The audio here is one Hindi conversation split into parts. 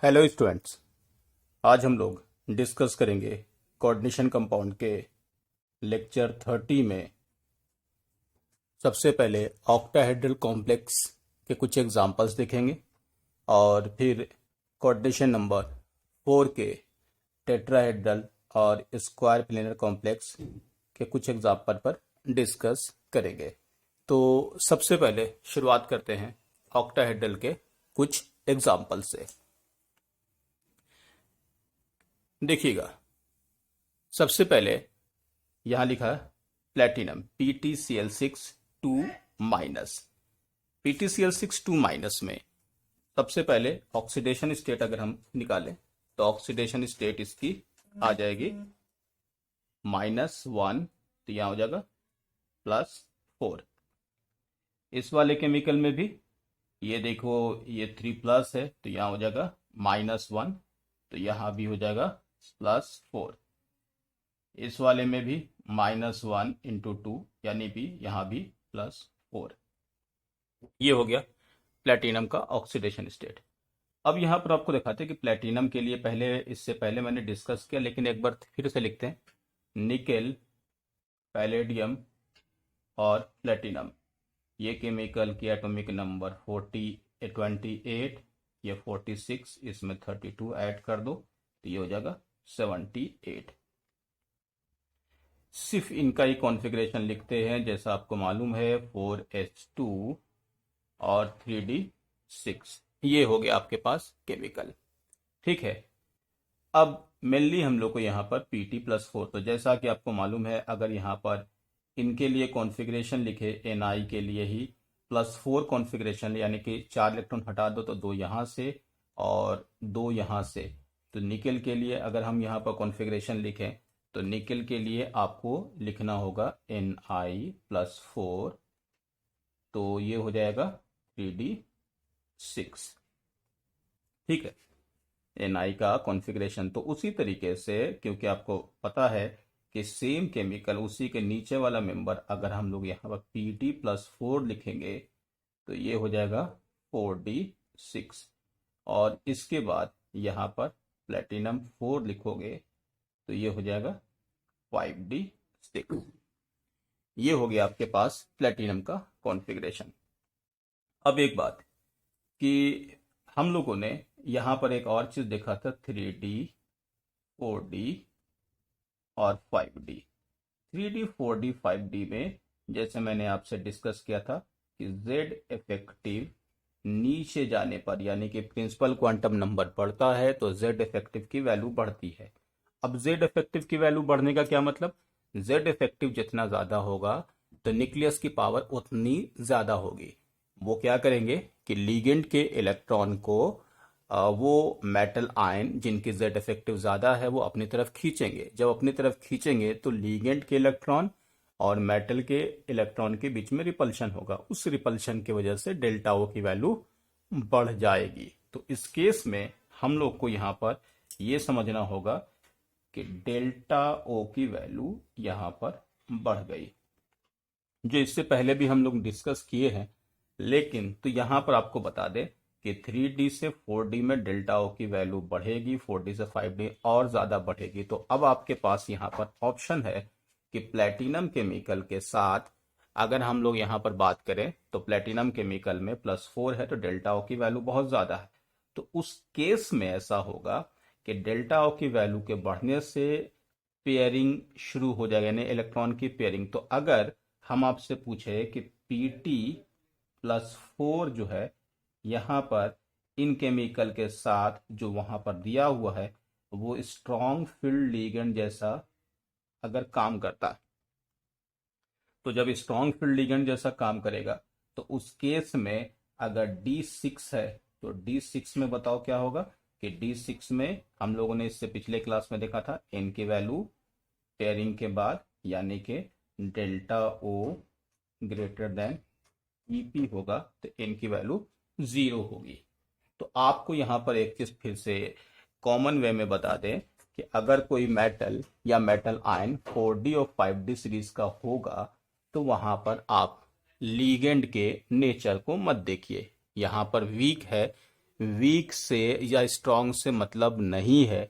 Hello students. आज हम लोग डिस्कस करेंगे कोऑर्डिनेशन कंपाउंड के लेक्चर 30 में। सबसे पहले ऑक्टाहेड्रल कॉम्प्लेक्स के कुछ एग्जांपल्स देखेंगे और फिर कोऑर्डिनेशन नंबर 4 के टेट्राहेड्रल और स्क्वायर प्लेनर कॉम्प्लेक्स के कुछ एग्जांपल पर डिस्कस करेंगे। तो सबसे पहले शुरुआत करते हैं ऑक्टाहेड्रल के कुछ एग्जांपल से। देखिएगा, सबसे पहले यहां लिखा है platinum PtCl6 2 minus. PtCl6 2 minus में सबसे पहले ऑक्सीडेशन स्टेट अगर हम निकालें तो ऑक्सीडेशन स्टेट इसकी आ जाएगी -1, तो यहां हो जाएगा +4। इस वाले केमिकल में भी ये देखो, ये 3+ है तो यहां हो जाएगा -1, तो यहां भी हो जाएगा +4। इस वाले में भी -1 × 2 यानी भी यहां भी +4। ये हो गया प्लेटिनम का ऑक्सीडेशन स्टेट। अब यहां पर आपको दिखाते हैं कि प्लेटिनम के लिए इससे पहले मैंने डिस्कस किया, लेकिन एक बार फिर से लिखते हैं। निकेल, पैलेडियम और प्लेटिनम, ये केमिकल की एटॉमिक नंबर 28, ये 46, इसमें 32 ऐड कर दो तो ये हो जाएगा 78। सिर्फ इनका ही कॉन्फ़िगरेशन लिखते हैं। जैसा आपको मालूम है 4H2 और 3D6, ये हो गया आपके पास केमिकल। ठीक है, अब मेनली हम लोग को यहाँ पर Pt+4, तो जैसा कि आपको मालूम है अगर यहाँ पर इनके लिए कॉन्फ़िगरेशन लिखे Ni के लिए ही +4 कॉन्फ़िगरेशन, यानी कि 4 इलेक्ट्रॉन हटा दो तो 2 यहाँ से और 2 यहाँ से। तो निकेल के लिए अगर हम यहाँ पर कॉन्फ़िगरेशन लिखें तो निकेल के लिए आपको लिखना होगा Ni+4, तो ये हो जाएगा 3D6। ठीक है, Ni का कॉन्फ़िगरेशन। तो उसी तरीके से, क्योंकि आपको पता है कि सेम केमिकल उसी के नीचे वाला मेंबर अगर हम लोग यहाँ पर Pt+4 लिखेंगे तो ये हो जाएगा 4D6, और इसके बाद यहाँ पर प्लेटिनम 4 लिखोगे तो ये हो जाएगा 5D6। ये हो गया आपके पास प्लेटिनम का कॉन्फ़िगरेशन। अब एक बात कि हम लोगों ने यहाँ पर एक और चीज़ देखा था, 3D 4D और 5D। 3D 4D 5D में जैसे मैंने आपसे डिस्कस किया था कि Z इफेक्टिव नीचे जाने पर, यानी कि प्रिंसिपल क्वांटम नंबर बढ़ता है तो Z इफेक्टिव की वैल्यू बढ़ती है। अब Z इफेक्टिव की वैल्यू बढ़ने का क्या मतलब, Z इफेक्टिव जितना ज़्यादा होगा तो न्यूक्लियस की पावर उतनी ज़्यादा होगी। वो क्या करेंगे कि लिगेंड के इलेक्ट्रॉन को वो मेटल आयन जिनकी Z इफेक्टिव ज़्यादा है वो अपनी तरफ खींचेंगे। जब अपनी तरफ खींचेंगे तो लिगेंड के इलेक्ट्रॉन और मेटल के इलेक्ट्रॉन के बीच में रिपल्शन होगा। उस रिपल्शन की वजह से डेल्टा O की वैल्यू बढ़ जाएगी। तो इस केस में हम लोग को यहाँ पर ये समझना होगा कि डेल्टा O की वैल्यू यहाँ पर बढ़ गई, जो इससे पहले भी हम लोग डिस्कस किए हैं। लेकिन तो यहाँ पर आपको बता दें कि 3D से 4D में डेल्टा O की वैल्यू बढ़ेगी, 4D से 5D और ज़्यादा बढ़ेगी। तो अब आपके पास यहाँ पर ऑप्शन है कि प्लेटिनम केमिकल के साथ अगर हम लोग यहाँ पर बात करें तो प्लेटिनम केमिकल में +4 है तो डेल्टा O की वैल्यू बहुत ज़्यादा है। तो उस केस में ऐसा होगा कि डेल्टा O की वैल्यू के बढ़ने से पेयरिंग शुरू हो जाएगा, यानी इलेक्ट्रॉन की पेयरिंग। तो अगर हम आपसे पूछे कि Pt+4 जो है यहाँ पर इन केमिकल के साथ जो वहां पर दिया हुआ है वो स्ट्रॉन्ग फील्ड लिगेंड जैसा अगर काम करता है, तो जब स्ट्रॉन्ग फील्ड लिगेंड जैसा काम करेगा तो उस केस में अगर D6 है तो D6 में बताओ क्या होगा कि D6 में हम लोगों ने इससे पिछले क्लास में देखा था N की वैल्यू पेयरिंग के बाद, यानी कि delta O greater than EP होगा तो N की वैल्यू 0 होगी। तो आपको यहाँ पर एक चीज फिर से कॉमन वे में बता दें कि अगर कोई मेटल या मेटल आयन 4D और 5D सीरीज का होगा तो वहां पर आप लीगेंड के नेचर को मत देखिए। यहाँ पर वीक है वीक से या स्ट्रॉन्ग से मतलब नहीं है।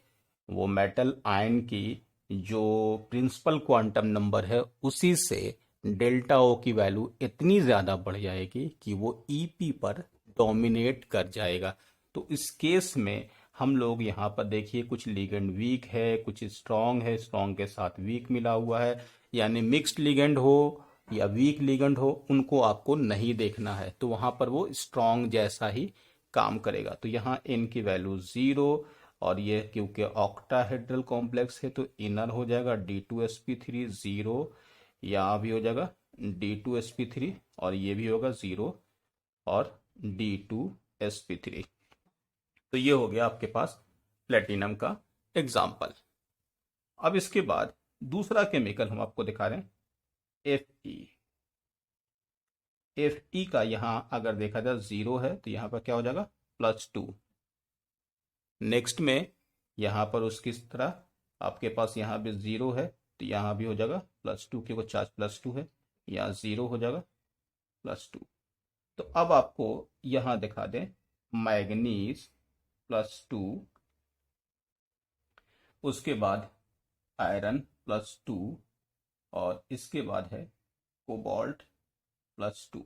वो मेटल आयन की जो प्रिंसिपल क्वांटम नंबर है उसी से डेल्टा ओ की वैल्यू इतनी ज़्यादा बढ़ जाएगी कि वो ईपी पर डोमिनेट कर जाएगा। तो इस केस में हम लोग यहाँ पर देखिए कुछ लिगेंड वीक है, कुछ स्ट्रॉन्ग है, स्ट्रॉन्ग के साथ वीक मिला हुआ है, यानी मिक्स्ड लिगेंड हो या वीक लिगेंड हो उनको आपको नहीं देखना है। तो वहाँ पर वो स्ट्रॉन्ग जैसा ही काम करेगा। तो यहाँ एन की वैल्यू 0, और ये क्योंकि ऑक्टाहेड्रल कॉम्प्लेक्स है तो इनर हो जाएगा D2sp3 0, यहाँ भी हो जाएगा D2sp3 और ये भी होगा 0 और D2sp3। तो ये हो गया आपके पास प्लेटिनम का एग्जाम्पल। अब इसके बाद दूसरा केमिकल हम आपको दिखा रहे हैं Fe। Fe का यहाँ अगर देखा जाए 0 है तो यहाँ पर क्या हो जाएगा +2। नेक्स्ट में यहाँ पर उसकी तरह आपके पास यहाँ भी 0 है तो यहाँ भी हो जाएगा +2, क्योंकि चार्ज +2 है, यहाँ 0 हो जाएगा +2। तो अब आपको यहाँ दिखा दें मैग्नीज +2, उसके बाद आयरन +2 और इसके बाद है कोबाल्ट +2।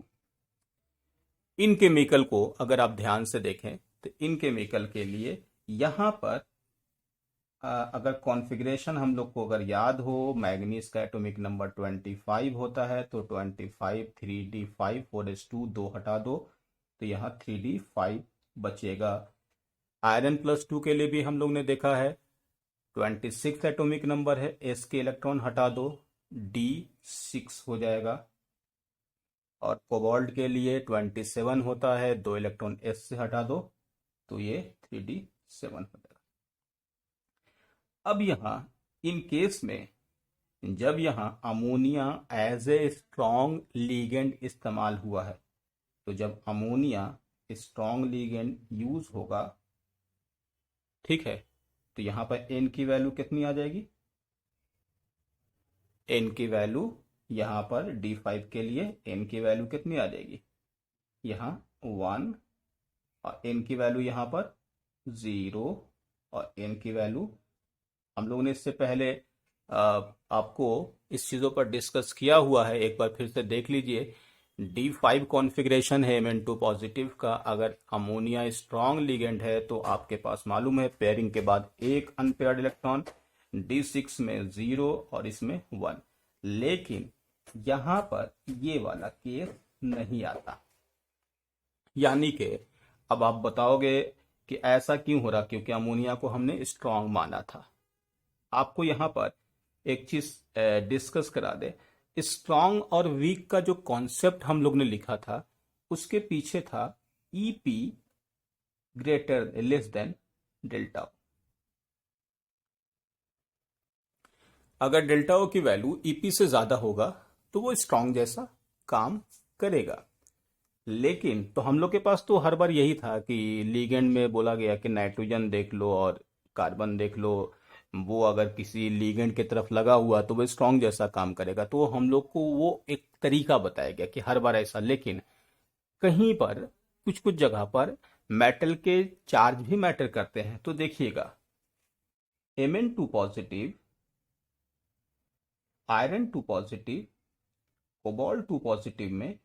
इन केमिकल को अगर आप ध्यान से देखें तो इन केमिकल के लिए यहाँ पर अगर कॉन्फ़िगरेशन हम लोग को अगर याद हो, मैग्नीज का एटॉमिक नंबर 25 होता है तो 25 3d5 4s2 2 हटा दो तो यहाँ 3d5 बचेगा। आयरन +2 के लिए भी हम लोग ने देखा है 26 एटॉमिक नंबर है, s के इलेक्ट्रॉन हटा दो d6 हो जाएगा। और कोबाल्ट के लिए 27 होता है, 2 इलेक्ट्रॉन s से हटा दो तो ये 3d7 हो जाएगा। अब यहाँ इन केस में जब यहाँ ammonia as a strong ligand इस्तेमाल हुआ है, तो जब अमोनिया स्ट्रॉन्ग लीगेंड यूज होगा, ठीक है, तो यहाँ पर एन की वैल्यू कितनी आ जाएगी, एन की वैल्यू यहाँ पर D5 के लिए एन की वैल्यू कितनी आ जाएगी, यहाँ 1, और एन की वैल्यू यहाँ पर 0 और एन की वैल्यू हम लोगों ने इससे पहले आपको इस चीज़ों पर डिस्कस किया हुआ है, एक बार फिर से देख लीजिए। D5 कॉन्फ़िगरेशन है Mn2 पॉजिटिव का। अगर अमोनिया स्ट्रॉन्ग लिगेंड है तो आपके पास मालूम है पेयरिंग के बाद एक अनपेयर्ड इलेक्ट्रॉन, D6 में 0 और इसमें 1। लेकिन यहाँ पर ये वाला केस नहीं आता, यानी कि अब आप बताओगे कि ऐसा क्यों हो रहा, क्योंकि अमोनिया को हमने स्ट्रॉन्ग माना था। आपको यहाँ पर एक चीज डिस्कस करा दे, स्ट्रॉन्ग और वीक का जो कॉन्सेप्ट हम लोग ने लिखा था उसके पीछे था EP greater less than delta. अगर डेल्टा ओ की वैल्यू ईपी से ज्यादा होगा तो वो स्ट्रॉन्ग जैसा काम करेगा। लेकिन तो हम लोग के पास तो हर बार यही था कि लीगेंड में बोला गया कि नाइट्रोजन देख लो और कार्बन देख लो, वो अगर किसी लीगेंड की तरफ लगा हुआ तो वो स्ट्रॉन्ग जैसा काम करेगा। तो हम लोग को वो एक तरीका बताया गया कि हर बार ऐसा। लेकिन कहीं पर कुछ कुछ जगह पर मेटल के चार्ज भी मैटर करते हैं। तो देखिएगा Mn2 positive, iron 2 positive, cobalt 2 positive में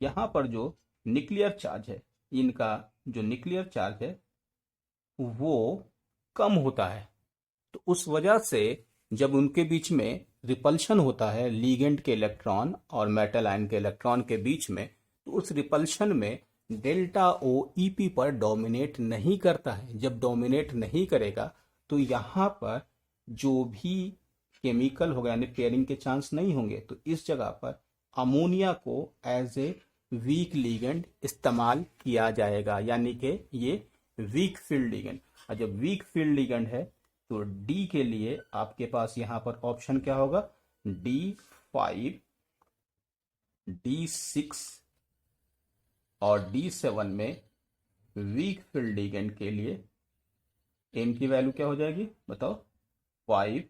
यहाँ पर जो न्यूक्लियर चार्ज है, इनका जो न्यूक्लियर चार्ज है वो कम होता है। तो उस वजह से जब उनके बीच में रिपल्शन होता है लीगेंड के इलेक्ट्रॉन और मेटल आयन के इलेक्ट्रॉन के बीच में, तो उस रिपल्शन में डेल्टा ओ ईपी पर डोमिनेट नहीं करता है। जब डोमिनेट नहीं करेगा तो यहाँ पर जो भी केमिकल होगा यानी पेयरिंग के चांस नहीं होंगे। तो इस जगह पर अमोनिया को एज ए वीक लिगेंड इस्तेमाल किया जाएगा, यानी कि ये वीक फील्ड लिगेंड। और जब वीक फील्ड लिगेंड है तो डी के लिए आपके पास यहां पर ऑप्शन क्या होगा, D5, D6 और D7 में वीक फील्ड लिगेंड के लिए एन की वैल्यू क्या हो जाएगी बताओ, 5,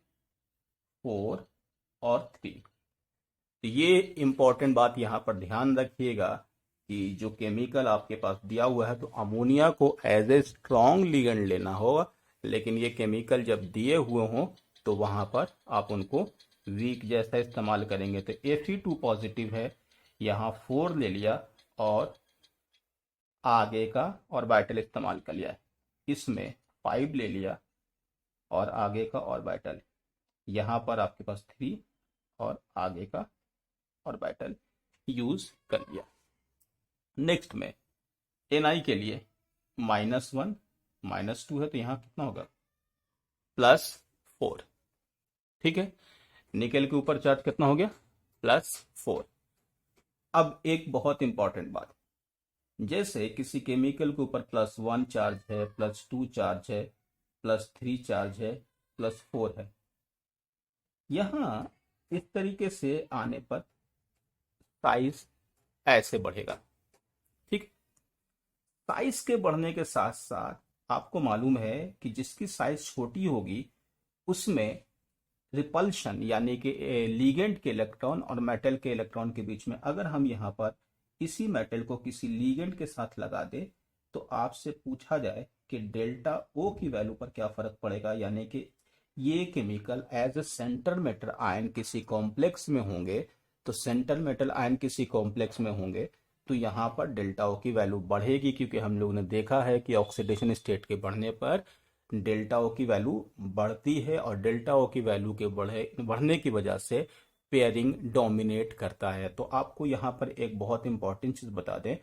4 और 3। तो ये इंपॉर्टेंट बात यहां पर ध्यान रखिएगा कि जो केमिकल आपके पास दिया हुआ है तो अमोनिया को एज ए स्ट्रॉन्ग लिगेंड लेना होगा, लेकिन ये केमिकल जब दिए हुए हों तो वहां पर आप उनको वीक जैसा इस्तेमाल करेंगे। तो Fe2 पॉजिटिव है, यहाँ 4 ले लिया और आगे का ऑर्बिटल इस्तेमाल कर लिया। इसमें 5 ले लिया और आगे का ऑर्बिटल, यहाँ पर आपके पास 3 और आगे का ऑर्बिटल यूज कर लिया। नेक्स्ट में Ni के लिए -1 -2 है, तो यहाँ कितना होगा +4। ठीक है, निकेल के ऊपर चार्ज कितना हो गया +4। अब एक बहुत इंपॉर्टेंट बात, जैसे किसी केमिकल के ऊपर +1 चार्ज है, +2 चार्ज है, +3 चार्ज है, +4 है, यहां इस तरीके से आने पर साइज ऐसे बढ़ेगा। ठीक, साइज के बढ़ने के साथ साथ आपको मालूम है कि जिसकी साइज छोटी होगी उसमें रिपल्शन यानी कि लीगेंड के इलेक्ट्रॉन और मेटल के इलेक्ट्रॉन के बीच में अगर हम यहाँ पर इसी मेटल को किसी लीगेंड के साथ लगा दे तो आपसे पूछा जाए कि डेल्टा ओ की वैल्यू पर क्या फर्क पड़ेगा, यानी कि ये chemical as a central metal ion किसी कॉम्प्लेक्स में होंगे, तो सेंट्रल मेटल आयन किसी कॉम्प्लेक्स में होंगे तो यहाँ पर डेल्टा ओ की वैल्यू बढ़ेगी, क्योंकि हम लोगों ने देखा है कि ऑक्सीडेशन स्टेट के बढ़ने पर डेल्टा ओ की वैल्यू बढ़ती है और डेल्टा ओ की वैल्यू के बढ़ने की वजह से पेयरिंग डोमिनेट करता है। तो आपको यहाँ पर एक बहुत इंपॉर्टेंट चीज बता दें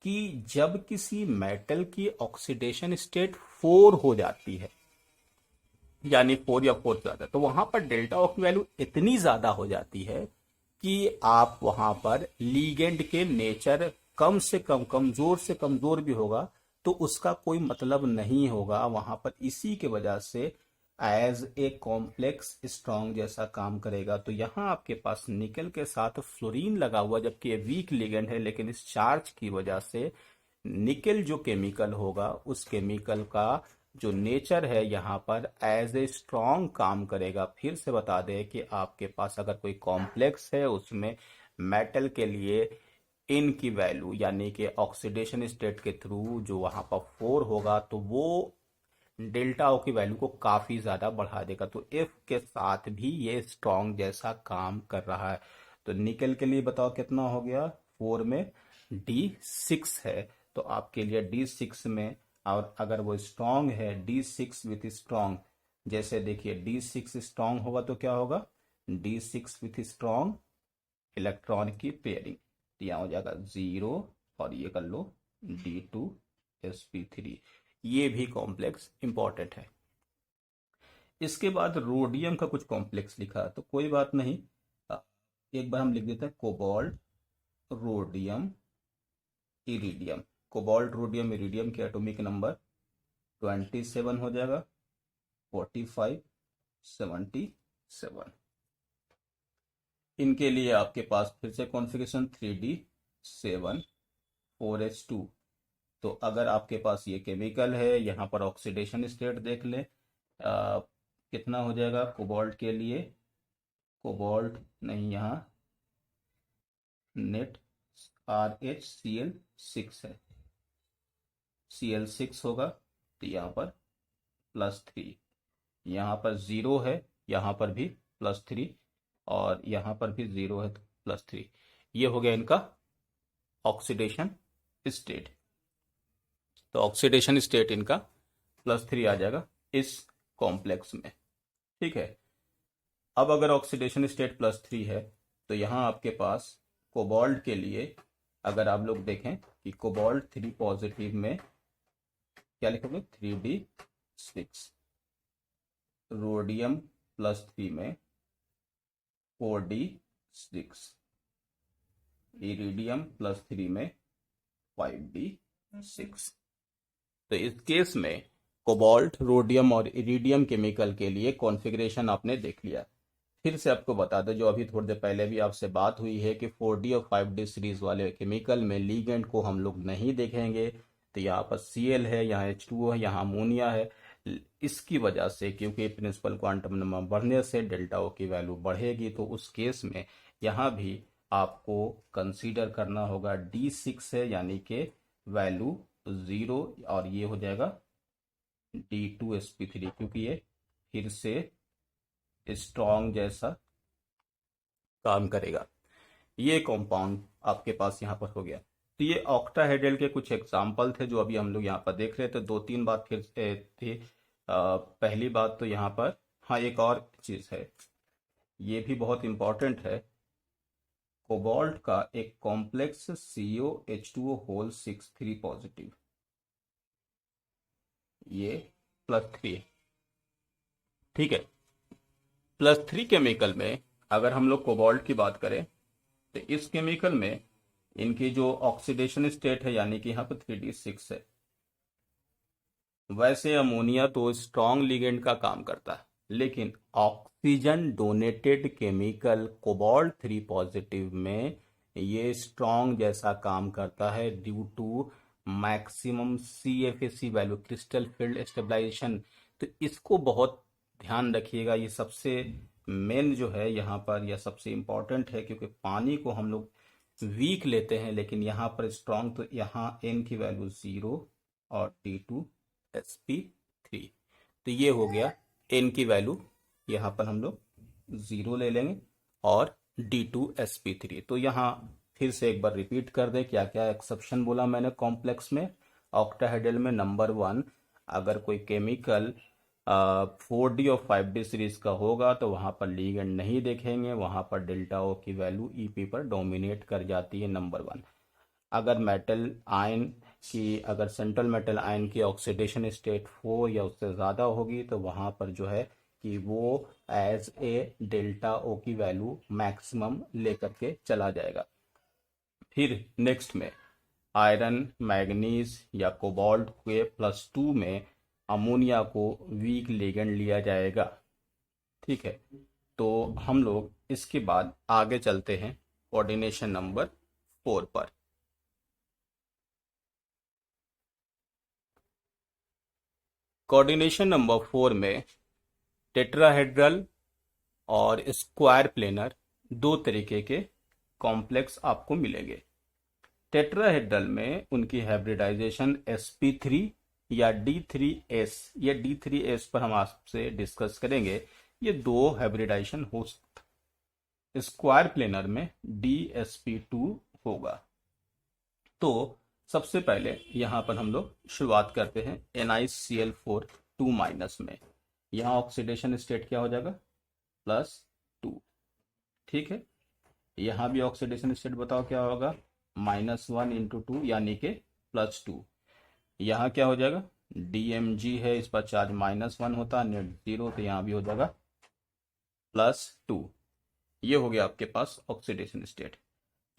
कि जब किसी मेटल की ऑक्सीडेशन स्टेट 4 हो जाती है, यानी 4 या 4 से ज्यादा, तो वहां पर डेल्टा ओ की वैल्यू इतनी ज्यादा हो जाती है कि आप वहां पर लीगेंड के नेचर कम से कम, कमजोर से कमजोर भी होगा तो उसका कोई मतलब नहीं होगा वहां पर, इसी के वजह से एज ए कॉम्प्लेक्स स्ट्रॉन्ग जैसा काम करेगा। तो यहाँ आपके पास निकल के साथ फ्लोरीन लगा हुआ, जबकि ये वीक लिगेंड है, लेकिन इस चार्ज की वजह से निकल जो केमिकल होगा उस केमिकल का जो नेचर है यहाँ पर एज ए स्ट्रॉन्ग काम करेगा। फिर से बता दें कि आपके पास अगर कोई कॉम्प्लेक्स है उसमें मेटल के लिए इन की वैल्यू यानी कि ऑक्सीडेशन स्टेट के थ्रू जो वहां पर 4 होगा तो वो डेल्टा ओ की वैल्यू को काफी ज्यादा बढ़ा देगा। तो एफ के साथ भी ये स्ट्रॉन्ग जैसा काम कर रहा है। तो निकल के लिए बताओ कितना हो गया, 4 में D6 है, तो आपके लिए D6 में, और अगर वो स्ट्रॉन्ग है D6 विथ स्ट्रॉन्ग, जैसे देखिए D6 स्ट्रॉन्ग होगा तो क्या होगा D6 विथ स्ट्रॉन्ग इलेक्ट्रॉन की पेयरिंग, यहाँ हो जाएगा 0 और ये कर लो D2sp3। ये भी कॉम्प्लेक्स इंपॉर्टेंट है। इसके बाद रोडियम का कुछ कॉम्प्लेक्स लिखा तो कोई बात नहीं, एक बार हम लिख देते हैं cobalt rhodium iridium. Cobalt rhodium iridium के एटॉमिक नंबर 27 हो जाएगा, 45, 77। इनके लिए आपके पास फिर से कॉन्फ़िगरेशन 3D7 4H2। तो अगर आपके पास ये केमिकल है, यहाँ पर ऑक्सीडेशन स्टेट देख लें, कितना हो जाएगा कोबाल्ट के लिए, कोबाल्ट नहीं, यहाँ नेट RHCl6 है, Cl6 होगा, तो यहाँ पर +3, यहाँ पर 0 है, यहाँ पर भी +3 और यहाँ पर भी 0 है तो +3। ये हो गया इनका ऑक्सीडेशन स्टेट। तो ऑक्सीडेशन स्टेट इनका +3 आ जाएगा इस कॉम्प्लेक्स में। ठीक है, अब अगर ऑक्सीडेशन स्टेट +3 है तो यहाँ आपके पास कोबाल्ट के लिए अगर आप लोग देखें कि कोबाल्ट 3 पॉजिटिव में क्या लिखोगे 3D6, रोडियम +3 में 4D6, इरिडियम +3 में 5D6। तो इस केस में कोबाल्ट, रोडियम और इरिडियम केमिकल के लिए कॉन्फ़िगरेशन आपने देख लिया। फिर से आपको बता दें, जो अभी थोड़ी देर पहले भी आपसे बात हुई है कि 4D और 5D सीरीज वाले केमिकल में लीगेंड को हम लोग नहीं देखेंगे। तो यहाँ पर Cl है, यहाँ H2O है, यहाँ अमोनिया है। इसकी वजह से क्योंकि प्रिंसिपल क्वांटम नंबर बढ़ने से डेल्टा ओ की वैल्यू बढ़ेगी, तो उस केस में यहाँ भी आपको कंसीडर करना होगा D6 है, यानी कि वैल्यू 0, और ये हो जाएगा D2sp3, क्योंकि ये फिर से स्ट्रॉन्ग जैसा काम करेगा। ये कंपाउंड आपके पास यहाँ पर हो गया। तो ये ऑक्टाहेड्रल के कुछ एग्जाम्पल थे जो अभी हम लोग यहाँ पर देख रहे थे। दो तीन बात फिर थी। पहली बात तो यहाँ पर, हाँ, एक और चीज़ है, ये भी बहुत इंपॉर्टेंट है। कोबाल्ट का एक कॉम्प्लेक्स COH2O होल 6 3 पॉजिटिव, ये +3, ठीक है। +3 केमिकल में अगर हम लोग कोबाल्ट की बात करें तो इस केमिकल में इनकी जो ऑक्सीडेशन स्टेट है, यानी कि यहाँ पर 3D6 है। वैसे अमोनिया तो स्ट्रॉन्ग लिगेंड का काम करता है, लेकिन oxygen donated chemical cobalt 3 positive में ये स्ट्रॉन्ग जैसा काम करता है due to maximum CFAC value, crystal field stabilisation. तो इसको बहुत ध्यान रखिएगा, ये सबसे मेन जो है यहाँ पर, यह सबसे इम्पोर्टेंट है, क्योंकि पानी को हम लोग वीक लेते हैं, लेकिन यहाँ पर स्ट्रॉन्ग, तो यहाँ N की वैल्यू 0 और D2sp3। तो ये हो गया N की वैल्यू, यहाँ पर हम लोग 0 ले लेंगे, और D2sp3। तो यहाँ फिर से एक बार रिपीट कर दे क्या क्या एक्सेप्शन बोला मैंने कॉम्प्लेक्स में। ऑक्टाहेड्रल में नंबर 1, अगर कोई केमिकल 4D और 5D सीरीज का होगा तो वहाँ पर लीगेंड नहीं देखेंगे, वहाँ पर डेल्टा O की वैल्यू EP पर डोमिनेट कर जाती है, नंबर 1। अगर मेटल आयन की, अगर सेंट्रल मेटल आयन की ऑक्सीडेशन स्टेट 4 या उससे ज़्यादा होगी तो वहाँ पर जो है कि वो एज ए डेल्टा O की वैल्यू मैक्सिमम लेकर के चला जाएगा। फिर नेक्स्ट में आयरन, मैग्नीज या कोबाल्ट के +2 में अमोनिया को वीक लिगेंड लिया जाएगा, ठीक है। तो हम लोग इसके बाद आगे चलते हैं कोऑर्डिनेशन नंबर 4 पर। कोऑर्डिनेशन नंबर 4 में टेट्राहेड्रल और स्क्वायर प्लेनर दो तरीके के कॉम्प्लेक्स आपको मिलेंगे। टेट्राहेड्रल में उनकी हाइब्रिडाइजेशन sp3 या D3s, या D3s पर हम आपसे डिस्कस करेंगे। ये दो हाइब्रिडाइजेशन हो सकता। स्क्वायर प्लेनर में DsP2 होगा। तो सबसे पहले यहाँ पर हम लोग शुरुआत करते हैं NiCl4 2- में। यहाँ ऑक्सीडेशन स्टेट क्या हो जाएगा, +2, ठीक है। यहाँ भी ऑक्सीडेशन स्टेट बताओ क्या होगा, -1 × 2 यानी कि +2। यहाँ क्या हो जाएगा, DMg है, इस पर चार्ज -1 होता है, नेट 0, तो यहाँ भी हो जाएगा +2। ये हो गया आपके पास ऑक्सीडेशन स्टेट।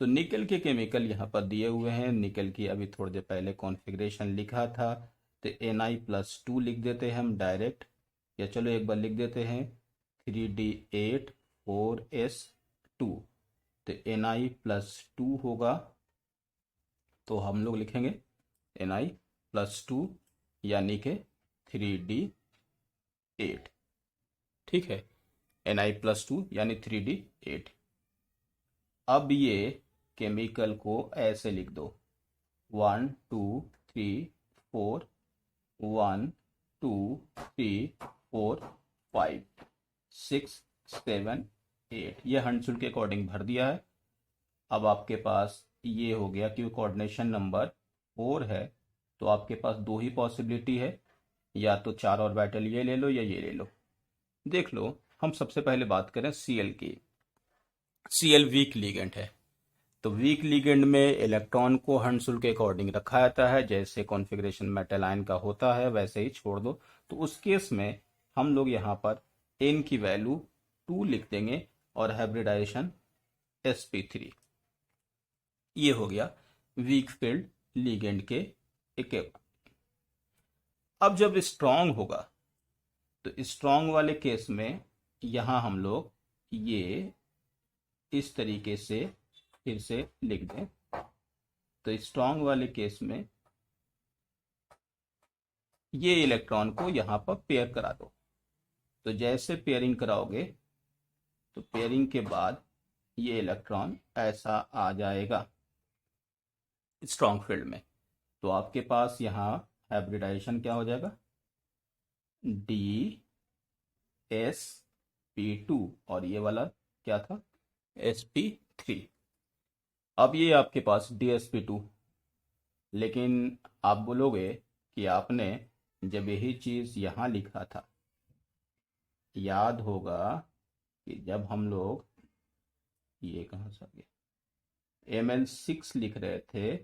तो निकल के केमिकल यहाँ पर दिए हुए हैं। निकल की अभी थोड़ी देर पहले कॉन्फ़िगरेशन लिखा था, तो Na+2 लिख देते हैं हम डायरेक्ट, या चलो एक बार लिख देते हैं 3D8 4s2। तो Na+2 होगा, तो हम लोग लिखेंगे Na+2 यानी कि 3D8, ठीक है। Na+2 यानी 3D8। अब ये केमिकल को ऐसे लिख दो, 1 2 3 4, 1 2 3 4 5 6 7 8, ये हंसुल के अकॉर्डिंग भर दिया है। अब आपके पास ये हो गया कि कोऑर्डिनेशन नंबर 4 है, तो आपके पास दो ही पॉसिबिलिटी है, या तो 4 ऑर्बिटल ये ले लो या ये ले लो। देख लो, हम सबसे पहले बात करें Cl की। Cl वीक लिगेंड है, तो वीक लिगेंड में इलेक्ट्रॉन को हंसुल के अकॉर्डिंग रखा जाता है, जैसे कॉन्फ़िगरेशन मेटल आयन का होता है वैसे ही छोड़ दो। तो उस केस में हम लोग यहाँ पर N की वैल्यू 2 लिख देंगे और हाइब्रिडाइजेशन sp3। ये हो गया वीक फील्ड लिगेंड के एक। अब जब स्ट्रॉन्ग होगा तो स्ट्रॉन्ग वाले केस में यहाँ हम लोग ये इस तरीके से फिर से लिख दें। तो स्ट्रॉन्ग वाले केस में ये इलेक्ट्रॉन को यहाँ पर पेयर करा दो। तो जैसे पेयरिंग कराओगे, तो पेयरिंग के बाद ये इलेक्ट्रॉन ऐसा आ जाएगा स्ट्रॉन्ग फील्ड में। तो आपके पास यहाँ हाइब्रिडाइजेशन क्या हो जाएगा, DsP2, और ये वाला क्या था, sp3। अब ये आपके पास DsP2, लेकिन आप बोलोगे कि आपने जब यही चीज़ यहाँ लिखा था, याद होगा कि जब हम लोग, ये कहाँ से आ गया, Ml6 लिख रहे थे,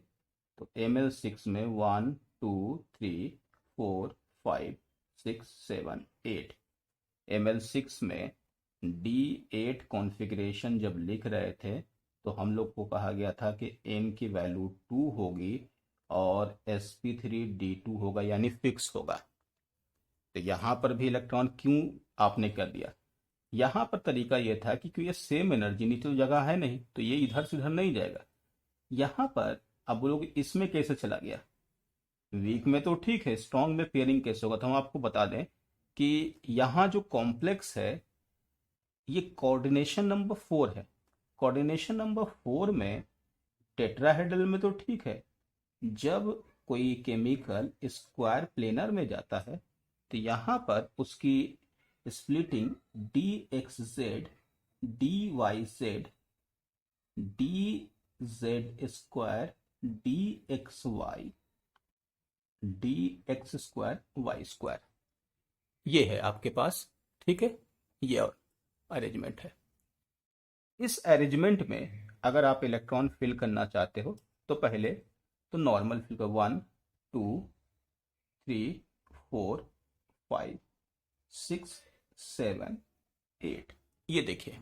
तो Ml6 में 1 2 3 4 5 6 7 8, Ml6 में D8 कॉन्फ़िगरेशन जब लिख रहे थे तो हम लोग को कहा गया था कि N की वैल्यू 2 होगी और sp3 D2 होगा, यानी फिक्स होगा। तो यहाँ पर भी इलेक्ट्रॉन क्यों आपने कर दिया, यहाँ पर तरीका ये था कि क्योंकि ये सेम एनर्जी, नीचे तो जगह है नहीं, तो ये इधर से इधर नहीं जाएगा। यहाँ पर अब बोलोगे इसमें कैसे चला गया, वीक में तो ठीक है, स्ट्रॉन्ग में पेयरिंग कैसे होगा, तो हम आपको बता दें कि यहाँ जो कॉम्प्लेक्स है ये कोऑर्डिनेशन नंबर 4 है। कोऑर्डिनेशन नंबर 4 में टेट्राहेड्रल में तो ठीक है, जब कोई केमिकल स्क्वायर प्लेनर में जाता है तो यहाँ पर उसकी splitting dxz dyz dz square dxy dx square y square, ये है आपके पास, ठीक है। ये और अरेंजमेंट है। इस अरेंजमेंट में अगर आप इलेक्ट्रॉन फिल करना चाहते हो तो पहले तो नॉर्मल फिल कर 1 2 3 4 5 6 7 8। ये देखिए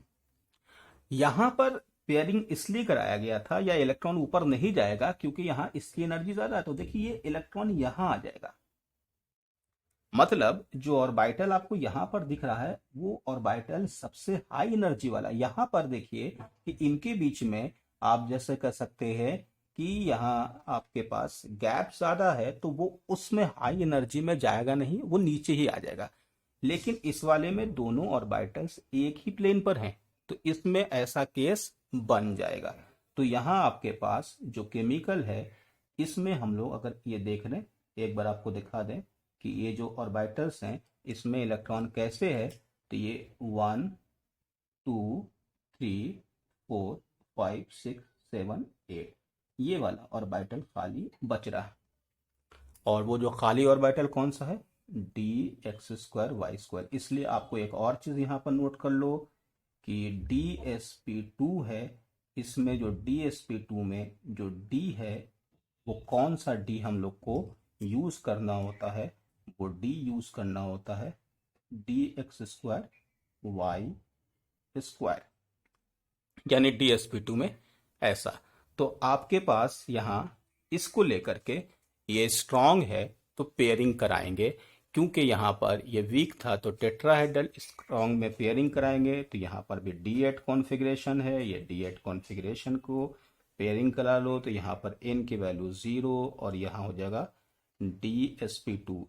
यहां पर पेयरिंग इसलिए कराया गया था, या इलेक्ट्रॉन ऊपर नहीं जाएगा क्योंकि यहां इसकी एनर्जी ज्यादा है। तो देखिए ये इलेक्ट्रॉन यहां आ जाएगा, मतलब जो ऑर्बिटल आपको यहां पर दिख रहा है वो ऑर्बिटल सबसे हाई एनर्जी वाला। यहां पर देखिए कि इनके बीच में आप जैसे कह सकते हैं कि यहाँ आपके पास गैप ज्यादा है, तो वो उसमें हाई एनर्जी में जाएगा नहीं, वो नीचे ही आ जाएगा। लेकिन इस वाले में दोनों ऑर्बिटल्स एक ही प्लेन पर हैं, तो इसमें ऐसा केस बन जाएगा। तो यहाँ आपके पास जो केमिकल है, इसमें हम लोग अगर ये देख लें, एक बार आपको दिखा दें कि ये जो ऑर्बिटल्स हैं इसमें इलेक्ट्रॉन कैसे है, तो ये 1 2 3 4 5 6 7 8, ये वाला ऑर्बिटल खाली बच रहा है। और वो जो खाली ऑर्बिटल कौन सा है, dx2 y2। इसलिए आपको एक और चीज यहाँ पर नोट कर लो कि DsP2 है, इसमें जो DsP2 में जो D है वो कौन सा D हम लोग को यूज करना होता है, वो D यूज करना होता है dx2 y2, यानी DsP2 में ऐसा। तो आपके पास यहाँ इसको लेकर के ये स्ट्रांग है तो पेयरिंग कराएंगे, क्योंकि यहाँ पर ये वीक था तो टेट्राहेड्रल स्ट्रांग में पेयरिंग कराएंगे। तो यहाँ पर भी D8 कॉन्फ़िगरेशन है, ये D8 कॉन्फ़िगरेशन को पेयरिंग करा लो, तो यहाँ पर N की वैल्यू 0 और यहाँ हो जाएगा DsP2।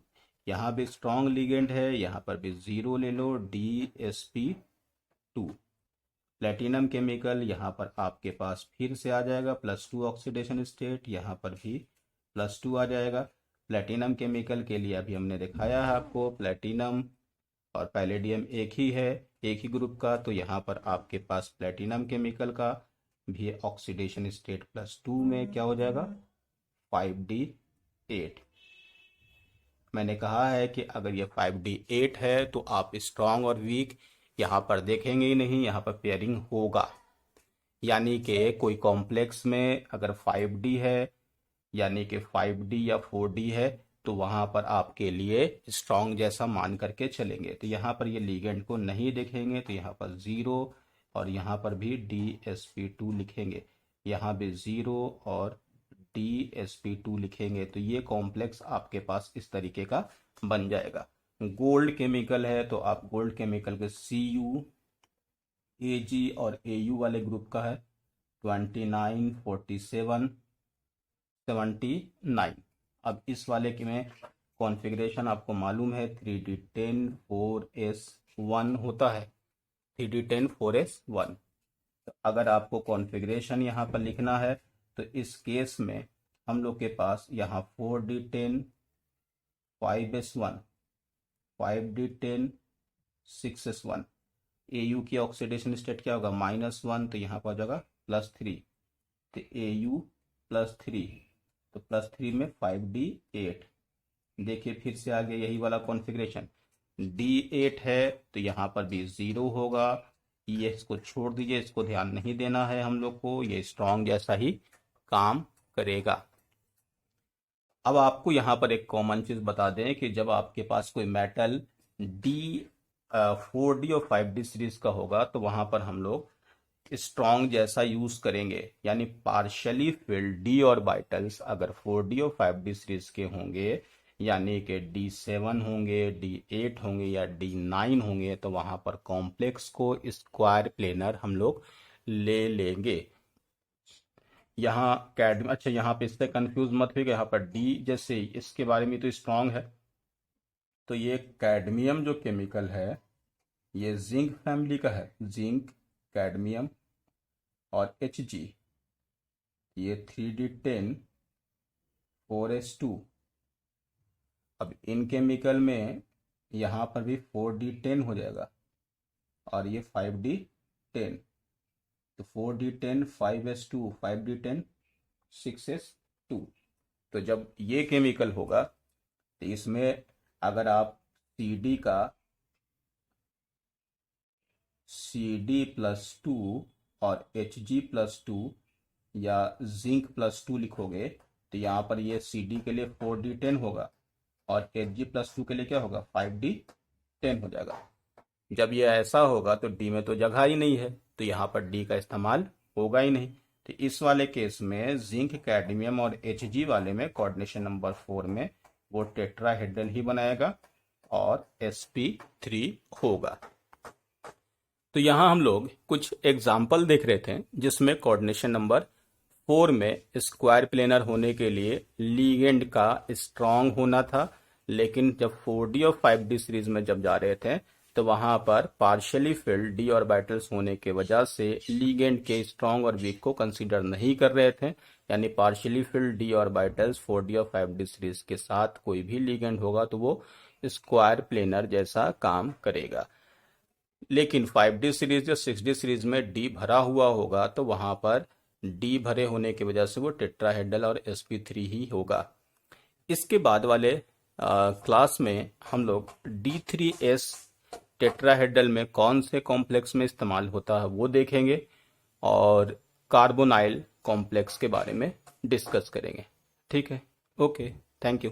यहाँ भी स्ट्रांग लिगेंड है, यहाँ पर भी 0 ले लो, DsP2। प्लेटिनम केमिकल यहाँ पर आपके पास फिर से आ जाएगा +2 ऑक्सीडेशन स्टेट, यहाँ पर भी +2 आ जाएगा। प्लेटिनम केमिकल के लिए अभी हमने दिखाया है आपको, प्लेटिनम और पैलेडियम एक ही है, एक ही ग्रुप का, तो यहाँ पर आपके पास प्लेटिनम केमिकल का भी ऑक्सीडेशन स्टेट +2 में क्या हो जाएगा, 5D8। मैंने कहा है कि अगर ये 5D8 है तो आप स्ट्रांग और वीक यहाँ पर देखेंगे ही नहीं, यहाँ पर पेयरिंग होगा। यानी कि कोई कॉम्प्लेक्स में अगर 5D है, यानी कि 5D या 4D है, तो वहाँ पर आपके लिए स्ट्रांग जैसा मान करके चलेंगे। तो यहाँ पर ये लिगेंड को नहीं देखेंगे, तो यहाँ पर 0 और यहाँ पर भी DsP2 लिखेंगे, यहाँ भी 0 और DsP2 लिखेंगे। तो ये कॉम्प्लेक्स आपके पास इस तरीके का बन जाएगा। गोल्ड केमिकल है तो आप गोल्ड केमिकल के Cu Ag और Au वाले ग्रुप का है 29 47 79। अब इस वाले के में कॉन्फ़िगरेशन आपको मालूम है 3D10 4s1 होता है, 3D10 4s1। तो अगर आपको कॉन्फ़िगरेशन यहाँ पर लिखना है तो इस केस में हम लोग के पास यहाँ 4d10 5s1 5d10 6s1 AU की ऑक्सीडेशन स्टेट क्या होगा -1, तो यहाँ पर हो जाएगा +3, तो AU +3, तो +3 में 5d8। देखिए फिर से आ गया यही वाला कॉन्फ़िगरेशन, D8 है तो यहाँ पर भी 0 होगा। ये इसको छोड़ दीजिए, इसको ध्यान नहीं देना है हम लोग को, ये स्ट्रॉन्ग जैसा ही काम करेगा। अब आपको यहाँ पर एक कॉमन चीज बता दें कि जब आपके पास कोई मेटल D4D और 5D सीरीज का होगा तो वहां पर हम लोग स्ट्रॉन्ग जैसा यूज करेंगे, यानी पार्शियली फिल्ड D ऑर्बिटल्स अगर 4D और 5D सीरीज के होंगे, यानी कि D7 होंगे, D8 होंगे या D9 होंगे, तो वहां पर कॉम्प्लेक्स को स्क्वायर प्लेनर हम लोग ले लेंगे। यहाँ कैडम, अच्छा यहाँ पे इससे कंफ्यूज मत होइएगा, यहाँ पर डी जैसे इसके बारे में तो स्ट्रांग है, तो ये कैडमियम जो केमिकल है ये जिंक फैमिली का है, जिंक, कैडमियम और Hg, ये 3d10 4s2। अब इन केमिकल में यहाँ पर भी 4d10 हो जाएगा और ये 5d10, तो 4d10 5s2 5d10 6s2। तो जब ये केमिकल होगा तो इसमें अगर आप CD+2 और Hg+2 या जिंक+2 लिखोगे तो यहाँ पर ये CD के लिए 4d10 होगा और Hg+2 के लिए क्या होगा 5d10 हो जाएगा। जब ये ऐसा होगा तो D में तो जगह ही नहीं है, तो यहाँ पर D का इस्तेमाल होगा ही नहीं। तो इस वाले केस में जिंक, कैडमियम और Hg वाले में कोऑर्डिनेशन नंबर 4 में वो टेट्राहेड्रल ही बनाएगा और sp3 होगा। तो यहाँ हम लोग कुछ एग्जाम्पल देख रहे थे जिसमें कोऑर्डिनेशन नंबर 4 में स्क्वायर प्लेनर होने के लिए लीगेंड का स्ट्रॉन्ग होना था, लेकिन जब 4D और 5D सीरीज में जब जा रहे थे तो वहां पर पार्शियली फिल्ड D ऑर्बिटल्स होने के वजह से लीगेंड के स्ट्रॉन्ग और वीक को कंसीडर नहीं कर रहे थे, यानी partially field D orbitals 4D और 5D सीरीज के साथ कोई भी लीगेंड होगा तो वो स्क्वायर प्लेनर जैसा काम करेगा। लेकिन 5D सीरीज या 6D सीरीज में D भरा हुआ होगा तो वहां पर D भरे होने की वजह से वो टेट्राहेड्रल और sp3 ही होगा। इसके बाद वाले क्लास में हम लोग D3S टेट्राहेड्रल में कौन से कॉम्प्लेक्स में इस्तेमाल होता है वो देखेंगे और कार्बोनाइल कॉम्प्लेक्स के बारे में डिस्कस करेंगे। ठीक है, ओके, थैंक यू।